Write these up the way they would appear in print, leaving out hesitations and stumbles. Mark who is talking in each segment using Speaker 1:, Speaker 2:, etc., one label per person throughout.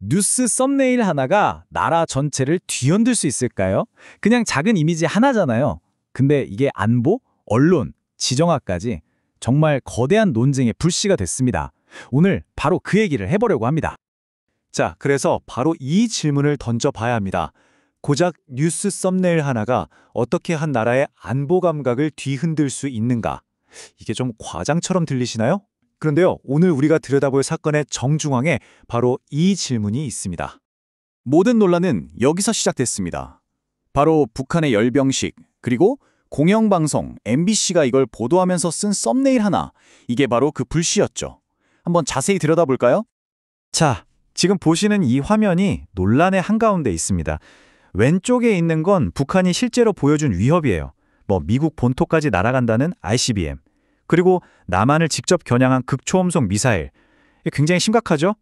Speaker 1: 뉴스 썸네일 하나가 나라 전체를 뒤흔들 수 있을까요? 그냥 작은 이미지 하나잖아요. 근데 이게 안보, 언론, 지정학까지 정말 거대한 논쟁의 불씨가 됐습니다. 오늘 바로 그 얘기를 해보려고 합니다.
Speaker 2: 자, 그래서 바로 이 질문을 던져봐야 합니다. 고작 뉴스 썸네일 하나가 어떻게 한 나라의 안보 감각을 뒤흔들 수 있는가? 이게 좀 과장처럼 들리시나요? 그런데요, 오늘 우리가 들여다볼 사건의 정중앙에 바로 이 질문이 있습니다.
Speaker 3: 모든 논란은 여기서 시작됐습니다. 바로 북한의 열병식, 그리고 공영방송 MBC가 이걸 보도하면서 쓴 썸네일 하나, 이게 바로 그 불씨였죠. 한번 자세히 들여다볼까요?
Speaker 2: 자, 지금 보시는 이 화면이 논란의 한가운데 있습니다. 왼쪽에 있는 건 북한이 실제로 보여준 위협이에요. 미국 본토까지 날아간다는 ICBM. 그리고 남한을 직접 겨냥한 극초음속 미사일. 굉장히 심각하죠?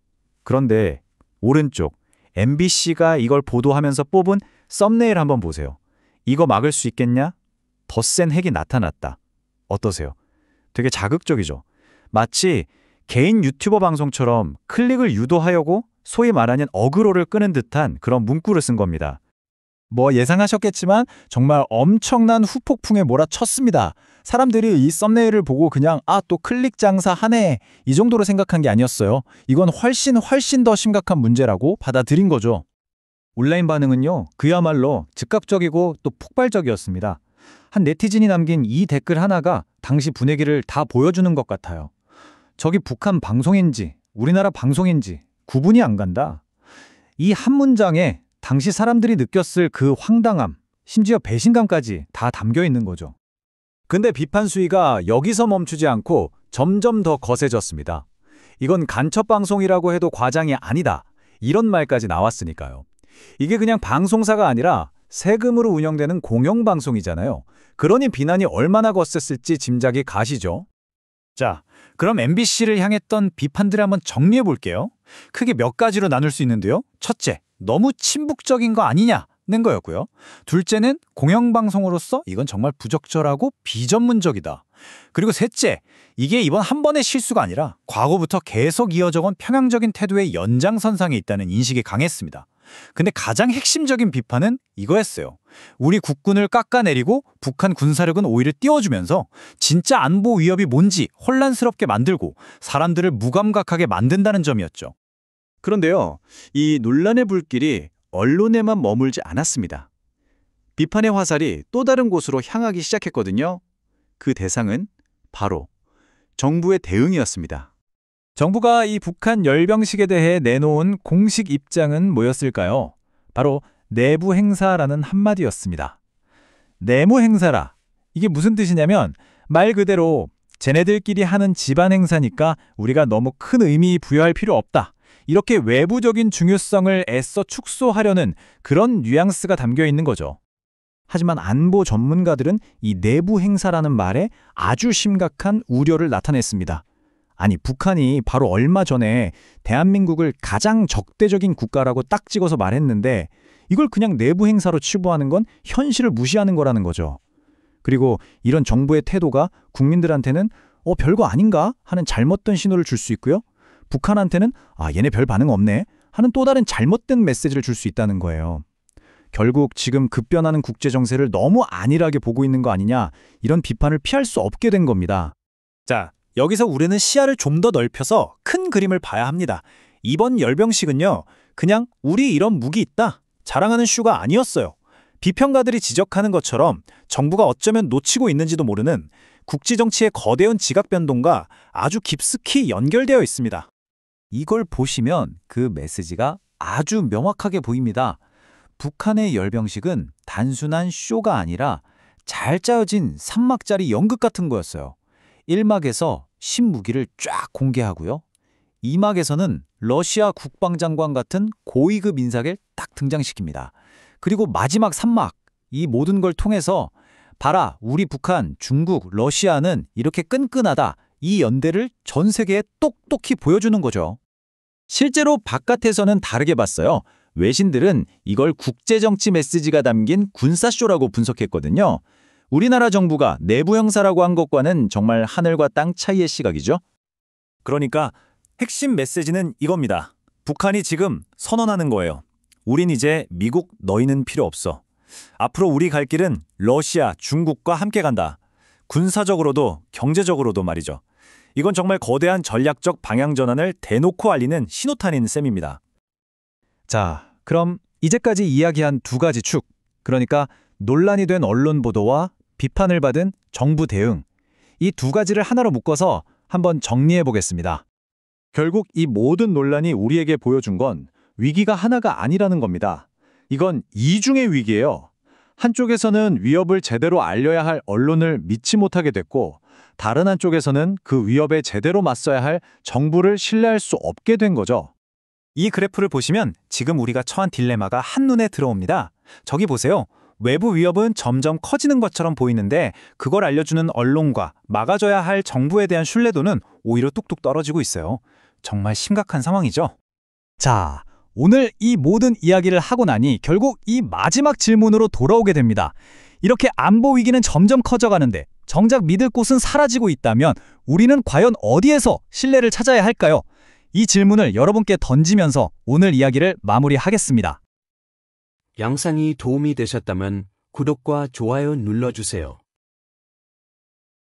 Speaker 2: 그런데 오른쪽 MBC가 이걸 보도하면서 뽑은 썸네일 한번 보세요. 이거 막을 수 있겠냐? 더 센 핵이 나타났다. 어떠세요? 되게 자극적이죠? 마치 개인 유튜버 방송처럼 클릭을 유도하려고 소위 말하는 어그로를 끄는 듯한 그런 문구를 쓴 겁니다.
Speaker 1: 예상하셨겠지만 정말 엄청난 후폭풍에 몰아쳤습니다. 사람들이 이 썸네일을 보고 그냥 또 클릭 장사 하네 이 정도로 생각한 게 아니었어요. 이건 훨씬 더 심각한 문제라고 받아들인 거죠. 온라인 반응은요, 그야말로 즉각적이고 또 폭발적이었습니다. 한 네티즌이 남긴 이 댓글 하나가 당시 분위기를 다 보여주는 것 같아요. 저기 북한 방송인지 우리나라 방송인지 구분이 안 간다. 이 한 문장에 당시 사람들이 느꼈을 그 황당함, 심지어 배신감까지 다 담겨 있는 거죠. 근데 비판 수위가 여기서 멈추지 않고 점점 더 거세졌습니다. 이건 간첩 방송이라고 해도 과장이 아니다. 이런 말까지 나왔으니까요. 이게 그냥 방송사가 아니라 세금으로 운영되는 공영방송이잖아요. 그러니 비난이 얼마나 거셌을지 짐작이 가시죠? 자, 그럼 MBC를 향했던 비판들을 한번 정리해 볼게요. 크게 몇 가지로 나눌 수 있는데요. 첫째, 너무 친북적인 거 아니냐는 거였고요. 둘째는 공영방송으로서 이건 정말 부적절하고 비전문적이다. 그리고 셋째, 이게 이번 한 번의 실수가 아니라 과거부터 계속 이어져 온 평양적인 태도의 연장선상에 있다는 인식이 강했습니다. 근데 가장 핵심적인 비판은 이거였어요. 우리 국군을 깎아내리고 북한 군사력은 오히려 띄워주면서 진짜 안보 위협이 뭔지 혼란스럽게 만들고 사람들을 무감각하게 만든다는 점이었죠.
Speaker 3: 그런데요, 이 논란의 불길이 언론에만 머물지 않았습니다. 비판의 화살이 또 다른 곳으로 향하기 시작했거든요. 그 대상은 바로 정부의 대응이었습니다.
Speaker 1: 정부가 이 북한 열병식에 대해 내놓은 공식 입장은 뭐였을까요? 바로 내부 행사라는 한마디였습니다. 내무 행사라. 이게 무슨 뜻이냐면 말 그대로 쟤네들끼리 하는 집안 행사니까 우리가 너무 큰 의미 부여할 필요 없다. 이렇게 외부적인 중요성을 애써 축소하려는 그런 뉘앙스가 담겨 있는 거죠. 하지만 안보 전문가들은 이 내부 행사라는 말에 아주 심각한 우려를 나타냈습니다. 아니, 북한이 바로 얼마 전에 대한민국을 가장 적대적인 국가라고 딱 찍어서 말했는데 이걸 그냥 내부 행사로 치부하는 건 현실을 무시하는 거라는 거죠. 그리고 이런 정부의 태도가 국민들한테는 별거 아닌가 하는 잘못된 신호를 줄 수 있고요. 북한한테는 얘네 별 반응 없네 하는 또 다른 잘못된 메시지를 줄 수 있다는 거예요. 결국 지금 급변하는 국제 정세를 너무 안일하게 보고 있는 거 아니냐, 이런 비판을 피할 수 없게 된 겁니다. 자, 여기서 우리는 시야를 좀 더 넓혀서 큰 그림을 봐야 합니다. 이번 열병식은요, 그냥 우리 이런 무기 있다 자랑하는 쇼가 아니었어요. 비평가들이 지적하는 것처럼 정부가 어쩌면 놓치고 있는지도 모르는 국지정치의 거대한 지각 변동과 아주 깊숙이 연결되어 있습니다. 이걸 보시면 그 메시지가 아주 명확하게 보입니다. 북한의 열병식은 단순한 쇼가 아니라 잘 짜여진 3막짜리 연극 같은 거였어요. 1막에서 신무기를 쫙 공개하고요. 2막에서는 러시아 국방장관 같은 고위급 인사를 딱 등장시킵니다. 그리고 마지막 3막, 이 모든 걸 통해서 봐라, 우리 북한, 중국, 러시아는 이렇게 끈끈하다. 이 연대를 전 세계에 똑똑히 보여주는 거죠. 실제로 바깥에서는 다르게 봤어요. 외신들은 이걸 국제정치 메시지가 담긴 군사쇼라고 분석했거든요. 우리나라 정부가 내부 형사라고 한 것과는 정말 하늘과 땅 차이의 시각이죠. 그러니까 핵심 메시지는 이겁니다.
Speaker 2: 북한이 지금 선언하는 거예요. 우린 이제 미국 너희는 필요 없어. 앞으로 우리 갈 길은 러시아, 중국과 함께 간다. 군사적으로도 경제적으로도 말이죠. 이건 정말 거대한 전략적 방향 전환을 대놓고 알리는 신호탄인 셈입니다.
Speaker 1: 자, 그럼 이제까지 이야기한 두 가지 축, 그러니까 논란이 된 언론 보도와 비판을 받은 정부 대응, 이 두 가지를 하나로 묶어서 한번 정리해 보겠습니다.
Speaker 2: 결국 이 모든 논란이 우리에게 보여준 건 위기가 하나가 아니라는 겁니다. 이건 이중의 위기예요. 한쪽에서는 위협을 제대로 알려야 할 언론을 믿지 못하게 됐고, 다른 한쪽에서는 그 위협에 제대로 맞서야 할 정부를 신뢰할 수 없게 된 거죠. 이 그래프를 보시면 지금 우리가 처한 딜레마가 한눈에 들어옵니다. 저기 보세요. 외부 위협은 점점 커지는 것처럼 보이는데 그걸 알려주는 언론과 막아줘야 할 정부에 대한 신뢰도는 오히려 뚝뚝 떨어지고 있어요. 정말 심각한 상황이죠.
Speaker 1: 자, 오늘 이 모든 이야기를 하고 나니 결국 이 마지막 질문으로 돌아오게 됩니다. 이렇게 안보 위기는 점점 커져가는데 정작 믿을 곳은 사라지고 있다면 우리는 과연 어디에서 신뢰를 찾아야 할까요? 이 질문을 여러분께 던지면서 오늘 이야기를 마무리하겠습니다.
Speaker 4: 영상이 도움이 되셨다면 구독과 좋아요 눌러주세요.